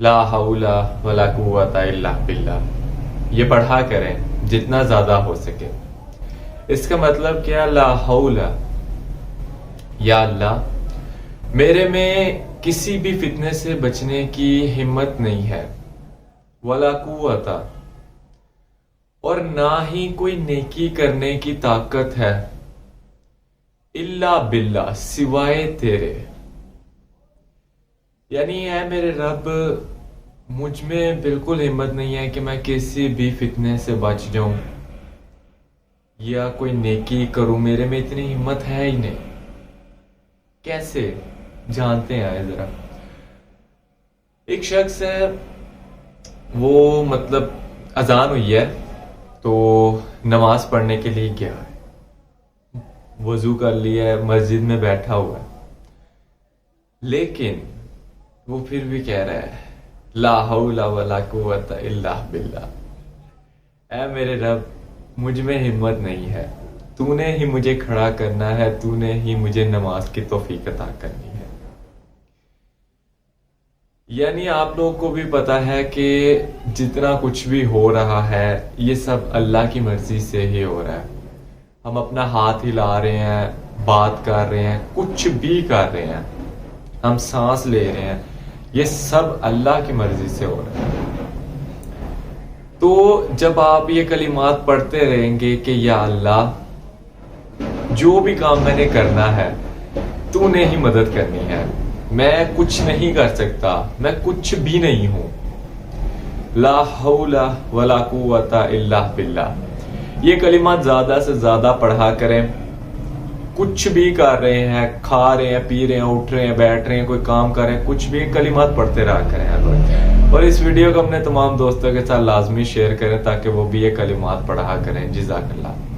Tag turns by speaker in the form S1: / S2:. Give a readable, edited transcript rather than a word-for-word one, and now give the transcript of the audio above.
S1: لا حول ولا قوت الا باللہ، یہ پڑھا کریں جتنا زیادہ ہو سکے۔ اس کا مطلب کیا؟ لا حول، یا اللہ میرے میں کسی بھی فتنے سے بچنے کی ہمت نہیں ہے، ولا قوت، اور نہ ہی کوئی نیکی کرنے کی طاقت ہے، الا باللہ، سوائے تیرے۔ یعنی اے میرے رب، مجھ میں بالکل ہمت نہیں ہے کہ میں کسی بھی فتنے سے بچ جاؤں یا کوئی نیکی کروں، میرے میں اتنی ہمت ہے ہی نہیں۔ کیسے؟ جانتے ہیں ذرا۔ ایک شخص ہے، وہ مطلب اذان ہوئی ہے تو نماز پڑھنے کے لیے گیا ہے، وضو کر لیا ہے، مسجد میں بیٹھا ہوا ہے، لیکن وہ پھر بھی کہہ رہا ہے لا حول ولا قوت الا باللہ، اے میرے رب مجھ میں ہمت نہیں ہے، تو نے ہی مجھے کھڑا کرنا ہے، تو نے ہی مجھے نماز کی توفیق عطا کرنی ہے۔ یعنی آپ لوگوں کو بھی پتا ہے کہ جتنا کچھ بھی ہو رہا ہے یہ سب اللہ کی مرضی سے ہی ہو رہا ہے۔ ہم اپنا ہاتھ ہلا رہے ہیں، بات کر رہے ہیں، کچھ بھی کر رہے ہیں، ہم سانس لے رہے ہیں، یہ سب اللہ کی مرضی سے ہو رہا ہے۔ تو جب آپ یہ کلمات پڑھتے رہیں گے کہ یا اللہ جو بھی کام میں نے کرنا ہے تو نے ہی مدد کرنی ہے، میں کچھ نہیں کر سکتا، میں کچھ بھی نہیں ہوں، لا حول ولا قوت الا باللہ، یہ کلمات زیادہ سے زیادہ پڑھا کریں۔ کچھ بھی کر رہے ہیں، کھا رہے ہیں، پی رہے ہیں، اٹھ رہے ہیں، بیٹھ رہے ہیں، کوئی کام کر رہے ہیں، کچھ بھی کلمات پڑھتے رہا کریں۔ اور اس ویڈیو کو اپنے تمام دوستوں کے ساتھ لازمی شیئر کریں تاکہ وہ بھی یہ کلمات پڑھا کریں۔ جزاک اللہ۔